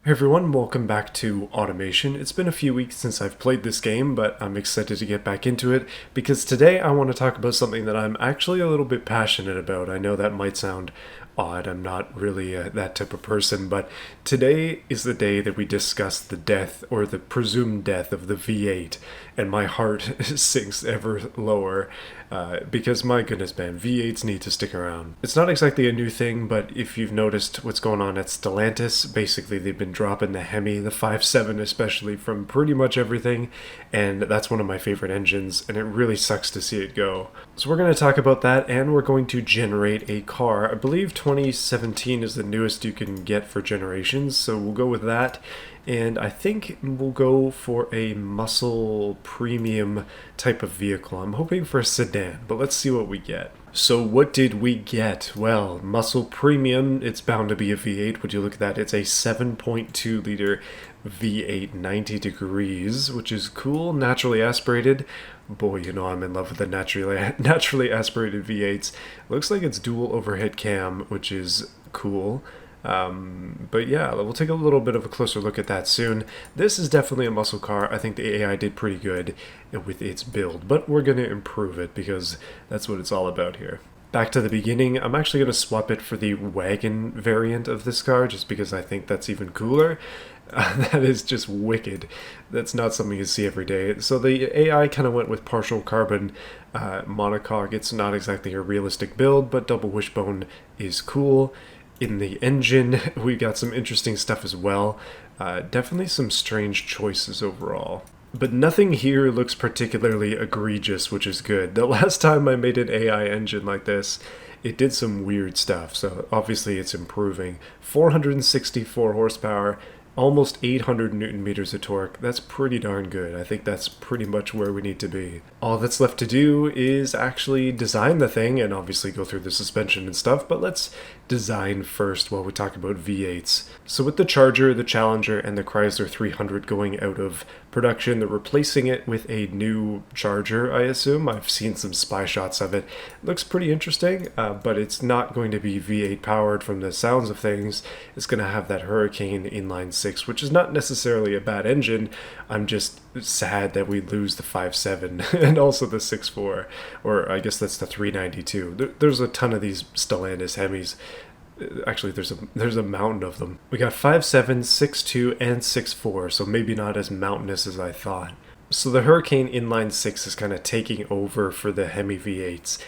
Hey everyone, welcome back to Automation. It's been a few weeks since I've played this game, but I'm excited to get back into it because today I want to talk about something that I'm actually a little bit passionate about. I know that might sound odd, I'm not really that type of person, but today is the day that we discuss the death or the presumed death of the V8, and my heart sinks ever lower because my goodness, man, V8s need to stick around. It's not exactly a new thing, but if you've noticed what's going on at Stellantis, basically they've been dropping the Hemi, the 5.7 especially, from pretty much everything, and that's one of my favorite engines, and it really sucks to see it go. So we're going to talk about that, and we're going to generate a car. I believe 2017 is the newest you can get for generations, so we'll go with that. And I think we'll go for a muscle premium type of vehicle. I'm hoping for a sedan, but let's see what we get. So what did we get? Well, muscle premium, it's bound to be a V8. Would you look at that? It's a 7.2 liter V8, 90 degrees, which is cool, naturally aspirated. Boy, you know I'm in love with the naturally aspirated V8s. Looks like it's dual overhead cam, which is cool. But yeah, we'll take a little bit of a closer look at that soon. This is definitely a muscle car. I think the AI did pretty good with its build, but we're going to improve it because that's what it's all about here. Back to the beginning, I'm actually going to swap it for the wagon variant of this car just because I think that's even cooler. That is just wicked. That's not something you see every day. So the AI kind of went with partial carbon monocoque. It's not exactly a realistic build, but double wishbone is cool. In the engine, we got some interesting stuff as well. Definitely some strange choices overall. But nothing here looks particularly egregious, which is good. The last time I made an AI engine like this, it did some weird stuff, so obviously it's improving. 464 horsepower, almost 800 newton meters of torque. That's pretty darn good. I think that's pretty much where we need to be. All that's left to do is actually design the thing and obviously go through the suspension and stuff, but let's design first while we talk about V8s. So with the Charger, the Challenger, and the Chrysler 300 going out of production, they're replacing it with a new Charger, I assume. I've seen some spy shots of it. It looks pretty interesting, but it's not going to be V8 powered from the sounds of things. It's going to have that Hurricane inline 6, which is not necessarily a bad engine. I'm just sad that we lose the 5.7 and also the 6.4, or I guess that's the 392. There's a ton of these Stellantis Hemis. Actually, there's a mountain of them. We got 5.7, 6.2, and 6.4, so maybe not as mountainous as I thought. So the Hurricane inline 6 is kind of taking over for the Hemi V8s.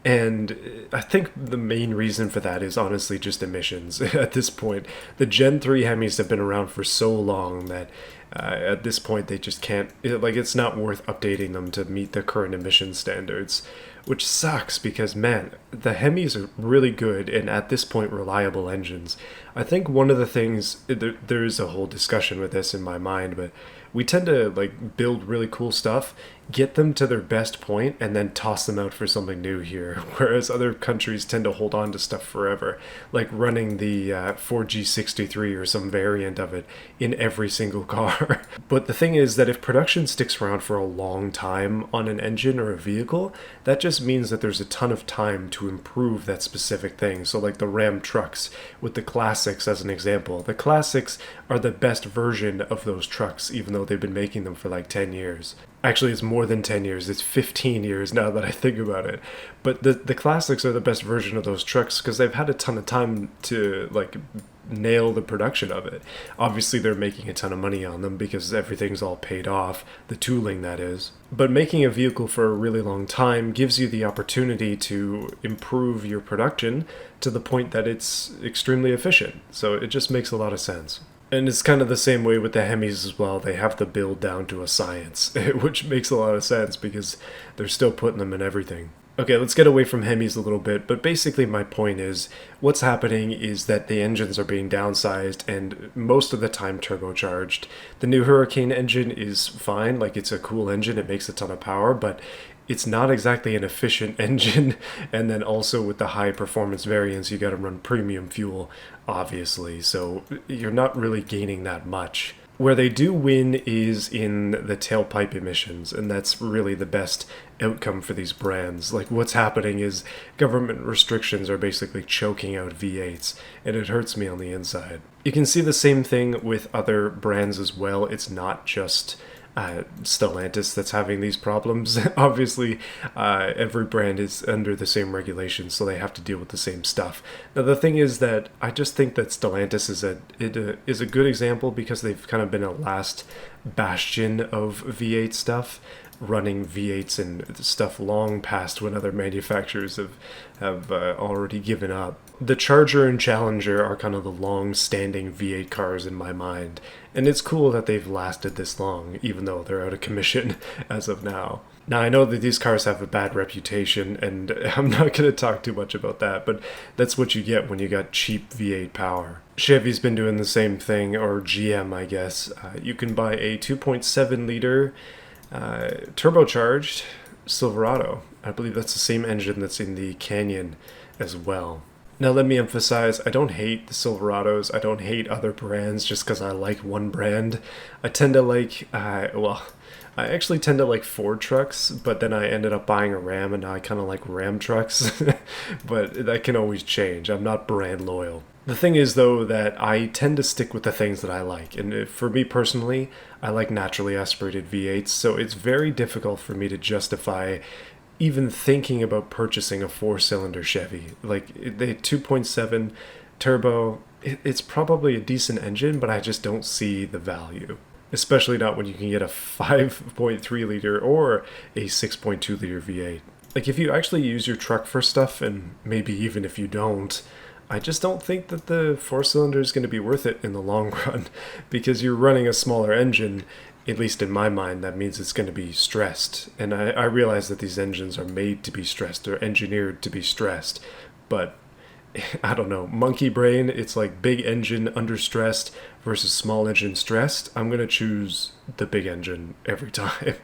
And I think the main reason for that is honestly just emissions at this point. The Gen 3 Hemis have been around for so long that at this point they just can't, it's not worth updating them to meet the current emission standards, which sucks because, man, the Hemis are really good and at this point reliable engines. I think one of the things, there is a whole discussion with this in my mind, but we tend to build really cool stuff, get them to their best point, and then toss them out for something new here, whereas other countries tend to hold on to stuff forever, like running the 4G63 or some variant of it in every single car. But the thing is that if production sticks around for a long time on an engine or a vehicle, that just means that there's a ton of time to improve that specific thing. So like the Ram trucks with the Classics as an example. The Classics are the best version of those trucks, even though they've been making them for like 10 years. Actually, it's more than 10 years. It's 15 years now that I think about it. But the Classics are the best version of those trucks because they've had a ton of time to nail the production of it. Obviously, they're making a ton of money on them because everything's all paid off, the tooling that is. But making a vehicle for a really long time gives you the opportunity to improve your production to the point that it's extremely efficient. So it just makes a lot of sense. And it's kind of the same way with the Hemis as well. They have the build down to a science, which makes a lot of sense because they're still putting them in everything. Okay, let's get away from Hemis a little bit, but basically my point is, what's happening is that the engines are being downsized and most of the time turbocharged. The new Hurricane engine is fine, it's a cool engine, it makes a ton of power, but it's not exactly an efficient engine, and then also with the high performance variants you gotta run premium fuel, obviously, so you're not really gaining that much. Where they do win is in the tailpipe emissions, and that's really the best outcome for these brands. Like, what's happening is government restrictions are basically choking out V8s, and it hurts me on the inside. You can see the same thing with other brands as well. It's not just Stellantis that's having these problems. Obviously, every brand is under the same regulations, so they have to deal with the same stuff. Now, the thing is that I just think that Stellantis is a good example because they've kind of been a last bastion of V8 stuff, running V8s and stuff long past when other manufacturers have already given up. The Charger and Challenger are kind of the long-standing V8 cars in my mind, and it's cool that they've lasted this long, even though they're out of commission as of now. Now, I know that these cars have a bad reputation, and I'm not going to talk too much about that, but that's what you get when you got cheap V8 power. Chevy's been doing the same thing, or GM, I guess. You can buy a 2.7-liter turbocharged Silverado. I believe that's the same engine that's in the Canyon as well. Now, let me emphasize, I don't hate the Silverados. I don't hate other brands just because I like one brand. I tend to like, I actually tend to like Ford trucks, but then I ended up buying a Ram, and now I kind of like Ram trucks. But that can always change. I'm not brand loyal. The thing is, though, that I tend to stick with the things that I like. And for me personally, I like naturally aspirated V8s, so it's very difficult for me to justify even thinking about purchasing a 4-cylinder Chevy. Like, the 2.7 turbo, it's probably a decent engine, but I just don't see the value. Especially not when you can get a 5.3 liter or a 6.2 liter V8. Like, if you actually use your truck for stuff, and maybe even if you don't, I just don't think that the 4-cylinder is going to be worth it in the long run, because you're running a smaller engine. At least in my mind, that means it's going to be stressed. And I realize that these engines are made to be stressed. They're engineered to be stressed. But, I don't know, monkey brain, it's like big engine under stressed versus small engine stressed. I'm going to choose the big engine every time.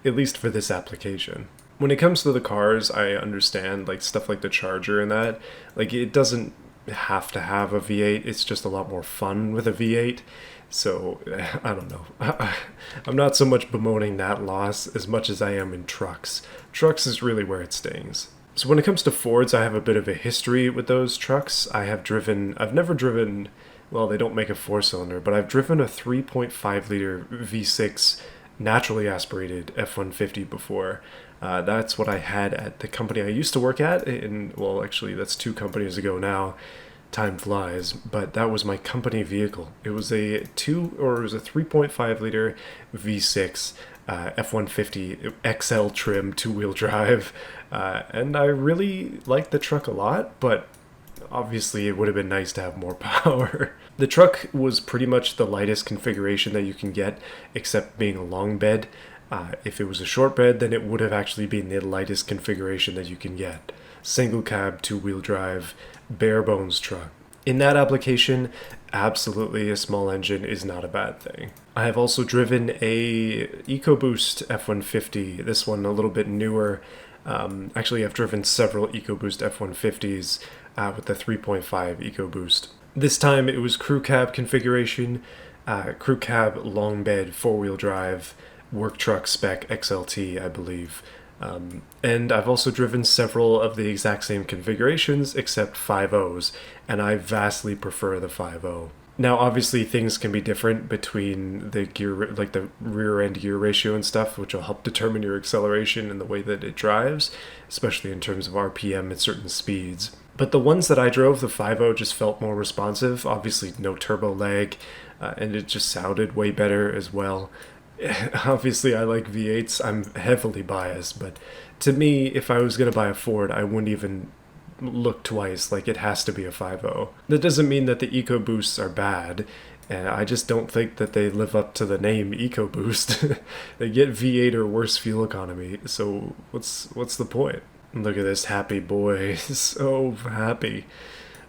At least for this application. When it comes to the cars, I understand, like, stuff like the Charger and that. Like, it doesn't have to have a V8. It's just a lot more fun with a V8. So, I don't know. I'm not so much bemoaning that loss as much as I am in trucks. Trucks is really where it stings. So when it comes to Fords, I have a bit of a history with those trucks. I've never driven, well, they don't make a 4-cylinder, but I've driven a 3.5 liter V6 naturally aspirated F-150 before. That's what I had at the company I used to work at, well, actually, that's 2 companies ago now. Time flies, but that was my company vehicle. It was a 3.5 liter V6 F-150 XL trim 2-wheel drive, and I really liked the truck a lot, but obviously it would have been nice to have more power. The truck was pretty much the lightest configuration that you can get, except being a long bed. If it was a short bed, then it would have actually been the lightest configuration that you can get. Single cab, 2-wheel drive, bare bones truck. In that application, absolutely a small engine is not a bad thing. I have also driven a EcoBoost F-150, this one a little bit newer. Actually, I've driven several EcoBoost F-150s with the 3.5 EcoBoost. This time it was crew cab configuration, crew cab, long bed, 4-wheel drive, work truck spec XLT, I believe. And I've also driven several of the exact same configurations except 5.0s, and I vastly prefer the 5.0. Now, obviously, things can be different between the gear, like the rear end gear ratio and stuff, which will help determine your acceleration and the way that it drives, especially in terms of RPM at certain speeds. But the ones that I drove, the 5.0 just felt more responsive. Obviously, no turbo lag, and it just sounded way better as well. Obviously, I like V8s. I'm heavily biased, but to me, if I was going to buy a Ford, I wouldn't even look twice. Like, it has to be a 5.0. That doesn't mean that the EcoBoosts are bad, and I just don't think that they live up to the name EcoBoost. They get V8 or worse fuel economy, so what's the point? Look at this happy boy, so happy.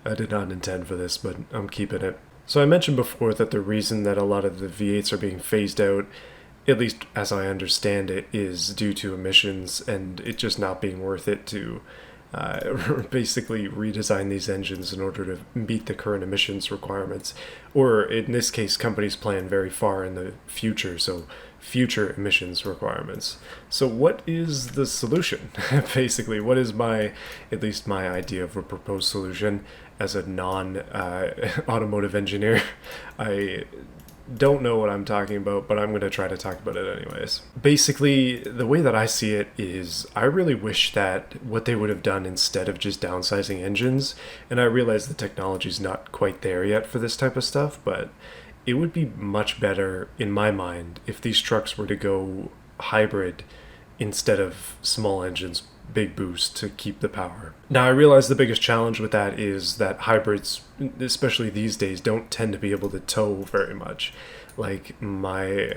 I did not intend for this, but I'm keeping it. So I mentioned before that the reason that a lot of the V8s are being phased out, at least as I understand it, is due to emissions and it just not being worth it to basically redesign these engines in order to meet the current emissions requirements. Or in this case, companies plan very far in the future, so future emissions requirements. So what is the solution? Basically, what is at least my idea of a proposed solution as a non-automotive engineer? I don't know what I'm talking about, but I'm going to try to talk about it anyways. Basically, the way that I see it is I really wish that what they would have done instead of just downsizing engines, and I realize the technology's not quite there yet for this type of stuff, but it would be much better, in my mind, if these trucks were to go hybrid instead of small engines, big boost to keep the power. Now, I realize the biggest challenge with that is that hybrids, especially these days, don't tend to be able to tow very much. Like my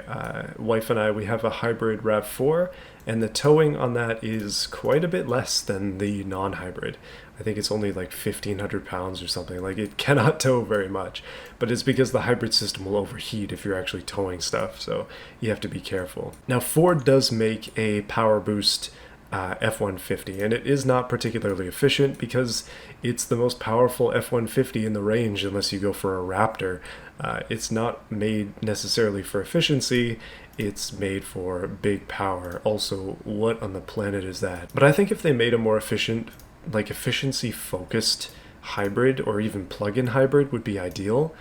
wife and I, we have a hybrid RAV4, and the towing on that is quite a bit less than the non-hybrid. I think it's only like 1,500 pounds or something. Like, it cannot tow very much, but it's because the hybrid system will overheat if you're actually towing stuff, so you have to be careful. Now, Ford does make a power boost F-150, and it is not particularly efficient because it's the most powerful F-150 in the range unless you go for a Raptor. It's not made necessarily for efficiency, it's made for big power. Also, what on the planet is that? But I think if they made a more efficient, like efficiency-focused hybrid or even plug-in hybrid would be ideal.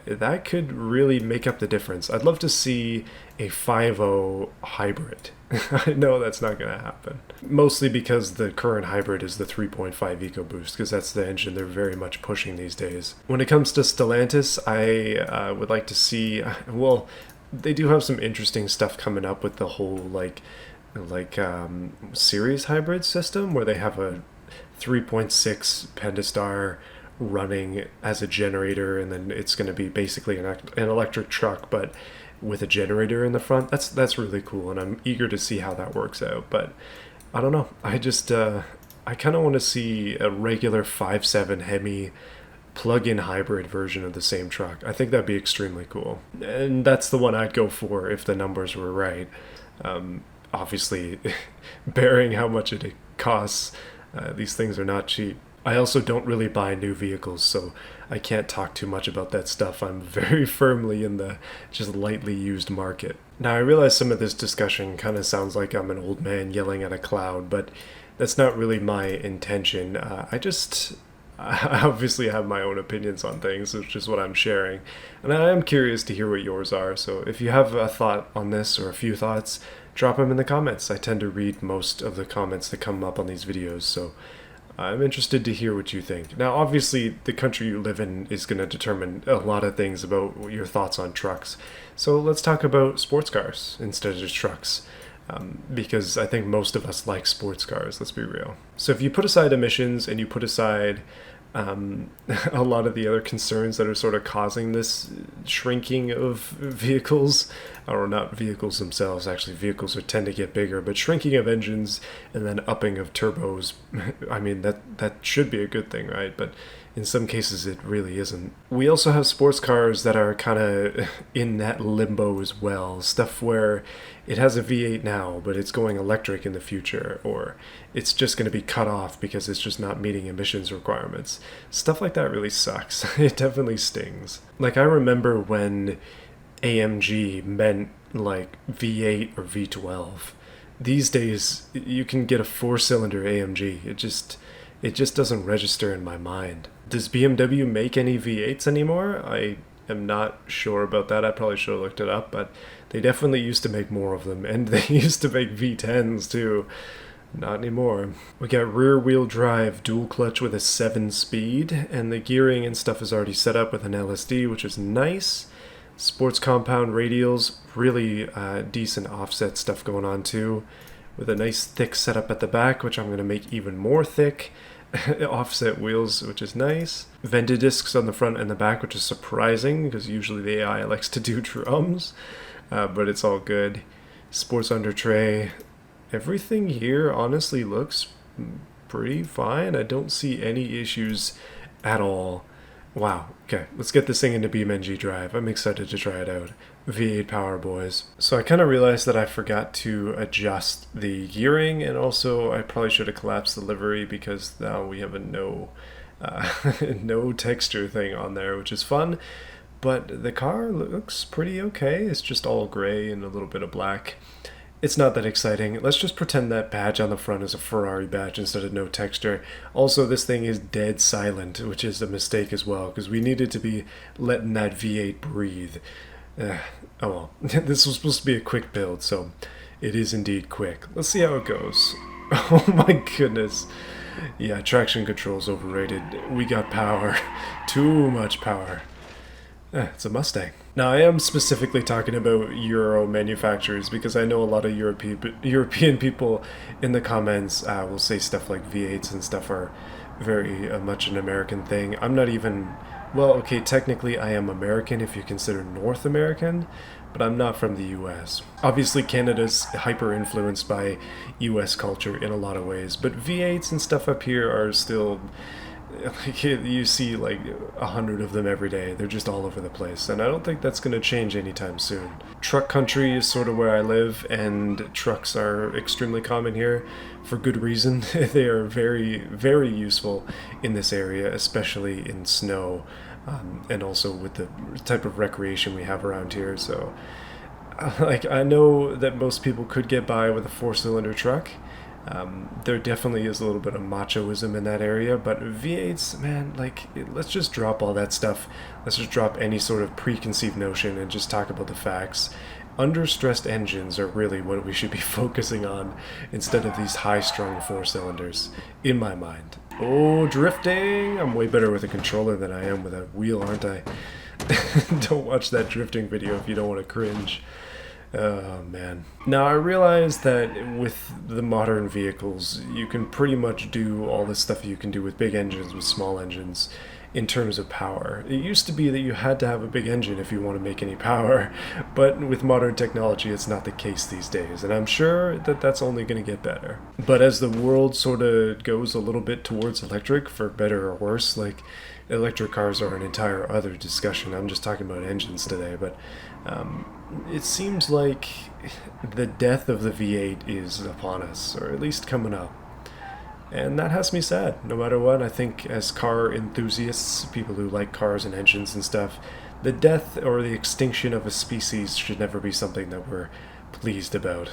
That could really make up the difference. I'd love to see a 5.0 hybrid. I know that's not going to happen. Mostly because the current hybrid is the 3.5 EcoBoost, because that's the engine they're very much pushing these days. When it comes to Stellantis, I would like to see, well, they do have some interesting stuff coming up with the whole like series hybrid system where they have a 3.6 Pentastar running as a generator, and then it's going to be basically an electric truck but with a generator in the front. That's really cool, and I'm eager to see how that works out. But I don't know, I just I kind of want to see a regular 5.7 Hemi plug-in hybrid version of the same truck. I think that'd be extremely cool, and that's the one I'd go for if the numbers were right. Obviously bearing how much it costs, these things are not cheap. I also don't really buy new vehicles, so I can't talk too much about that stuff. I'm very firmly in the just lightly used market. Now, I realize some of this discussion kind of sounds like I'm an old man yelling at a cloud, but that's not really my intention. I obviously have my own opinions on things, which is what I'm sharing, and I am curious to hear what yours are. So if you have a thought on this or a few thoughts, drop them in the comments. I tend to read most of the comments that come up on these videos, so I'm interested to hear what you think. Now, obviously, the country you live in is going to determine a lot of things about your thoughts on trucks. So let's talk about sports cars instead of just trucks, because I think most of us like sports cars, let's be real. So if you put aside emissions and you put aside a lot of the other concerns that are sort of causing this shrinking of vehicles, or not vehicles themselves, actually vehicles tend to get bigger, but shrinking of engines and then upping of turbos, I mean, that should be a good thing, right? But in some cases it really isn't. We also have sports cars that are kind of in that limbo as well, stuff where it has a V8 now, but it's going electric in the future, or it's just going to be cut off because it's just not meeting emissions requirements. Stuff like that really sucks. It definitely stings. Like, I remember when AMG meant like V8 or V12. These days, you can get a 4-cylinder AMG. It just doesn't register in my mind. Does BMW make any V8s anymore? I am not sure about that. I probably should have looked it up, but they definitely used to make more of them, and they used to make V10s too. Not anymore. We got rear-wheel drive dual clutch with a 7-speed, and the gearing and stuff is already set up with an LSD, which is nice. Sports compound radials, really decent offset stuff going on too, with a nice thick setup at the back, which I'm going to make even more thick. Offset wheels, which is nice. Vented discs on the front and the back, which is surprising because usually the AI likes to do drums, but it's all good. Sports Undertray. Everything here honestly looks pretty fine. I don't see any issues at all. Wow. Okay, let's get this thing into beamng.drive. I'm excited to try it out. V8 power, boys. So I kind of realized that I forgot to adjust the gearing, and also I probably should have collapsed the livery because now we have a no texture thing on there, which is fun. But the car looks pretty okay. It's just all gray and a little bit of black. It's not that exciting. Let's just pretend that badge on the front is a Ferrari badge instead of no texture. Also, this thing is dead silent, which is a mistake as well, because we needed to be letting that V8 breathe. Oh well. This was supposed to be a quick build, so it is indeed quick. Let's see how it goes. Oh my goodness. Yeah, traction control's overrated. We got power. Too much power. It's a Mustang. Now, I am specifically talking about Euro manufacturers because I know a lot of European people in the comments will say stuff like V8s and stuff are very much an American thing. I'm not even, well, okay, technically I am American if you consider North American, but I'm not from the US. Obviously, Canada's hyper influenced by US culture in a lot of ways, but V8s and stuff up here are still, like, you see like 100 of them every day. They're just all over the place, and I don't think that's going to change anytime soon. Truck country is sort of where I live, and trucks are extremely common here for good reason. They are very, very useful in this area, especially in snow, and also with the type of recreation we have around here. So, like, I know that most people could get by with a 4-cylinder truck. There definitely is a little bit of machoism in that area, but V8s, man, like, let's just drop all that stuff. Let's just drop any sort of preconceived notion and just talk about the facts. Understressed engines are really what we should be focusing on instead of these high-strung 4-cylinders, in my mind. Oh, drifting! I'm way better with a controller than I am with a wheel, aren't I? Don't watch that drifting video if you don't want to cringe. Oh, man. Now, I realize that with the modern vehicles, you can pretty much do all the stuff you can do with big engines, with small engines, in terms of power. It used to be that you had to have a big engine if you want to make any power, but with modern technology, it's not the case these days, and I'm sure that that's only going to get better. But as the world sort of goes a little bit towards electric, for better or worse, like, electric cars are an entire other discussion. I'm just talking about engines today, but it seems like the death of the V8 is upon us, or at least coming up. And that has me sad. No matter what, I think as car enthusiasts, people who like cars and engines and stuff, the death or the extinction of a species should never be something that we're pleased about,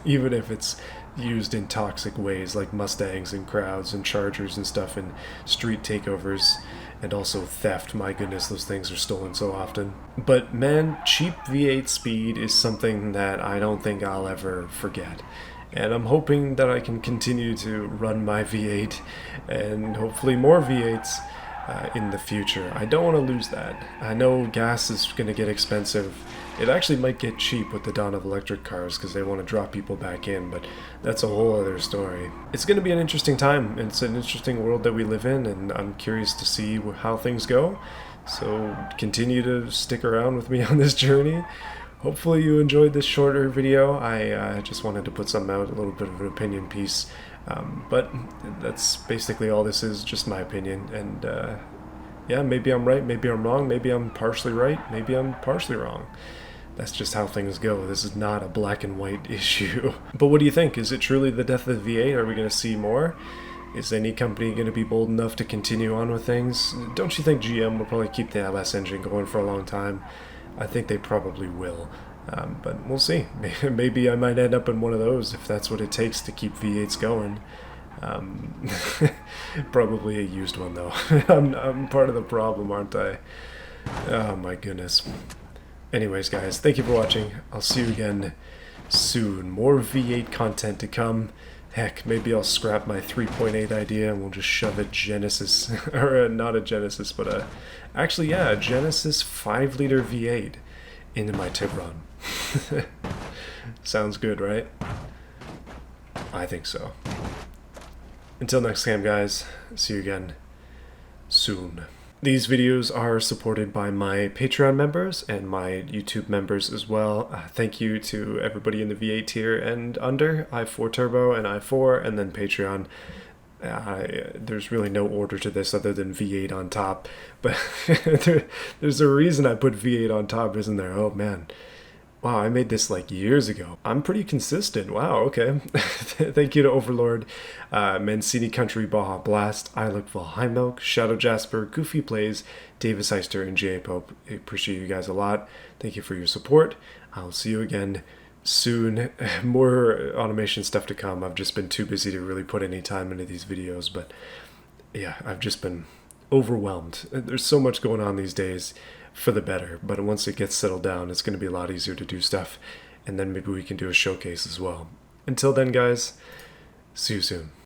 even if it's used in toxic ways like Mustangs and crowds and Chargers and stuff and street takeovers. And also theft. My goodness, those things are stolen so often. But man, cheap V8 speed is something that I don't think I'll ever forget. And I'm hoping that I can continue to run my V8 and hopefully more V8s in the future. I don't want to lose that. I know gas is going to get expensive. It actually might get cheap with the dawn of electric cars because they want to drop people back in, but that's a whole other story. It's going to be an interesting time. It's an interesting world that we live in, and I'm curious to see how things go. So continue to stick around with me on this journey. Hopefully you enjoyed this shorter video. I just wanted to put something out, a little bit of an opinion piece. But that's basically all this is, just my opinion. And yeah, maybe I'm right, maybe I'm wrong, maybe I'm partially right, maybe I'm partially wrong. That's just how things go. This is not a black and white issue. But what do you think? Is it truly the death of the V8? Are we going to see more? Is any company going to be bold enough to continue on with things? Don't you think GM will probably keep the LS engine going for a long time? I think they probably will. But we'll see. Maybe I might end up in one of those if that's what it takes to keep V8s going. Probably a used one, though. I'm part of the problem, aren't I? Oh, my goodness. Anyways, guys, thank you for watching. I'll see you again soon. More V8 content to come. Heck, maybe I'll scrap my 3.8 idea and we'll just shove a Genesis, or not a Genesis, but actually, yeah, a Genesis 5-liter V8 into my Tiguan. Sounds good, right? I think so. Until next time, guys, see you again soon. These videos are supported by my Patreon members and my YouTube members as well. Thank you to everybody in the V8 tier and under, i4 Turbo and i4, and then Patreon. There's really no order to this other than V8 on top, but there's a reason I put V8 on top, isn't there? Oh man. Wow, I made this like years ago. I'm pretty consistent. Wow, okay. Thank you to Overlord, Mancini Country, Baja Blast, I Look for High Milk, Shadow Jasper, Goofy Plays, Davis Heister, and J. Pope. I appreciate you guys a lot. Thank you for your support. I'll see you again soon. More automation stuff to come. I've just been too busy to really put any time into these videos, but yeah, I've just been overwhelmed. There's so much going on these days for the better, but once it gets settled down, it's going to be a lot easier to do stuff, and then maybe we can do a showcase as well. Until then, guys, see you soon.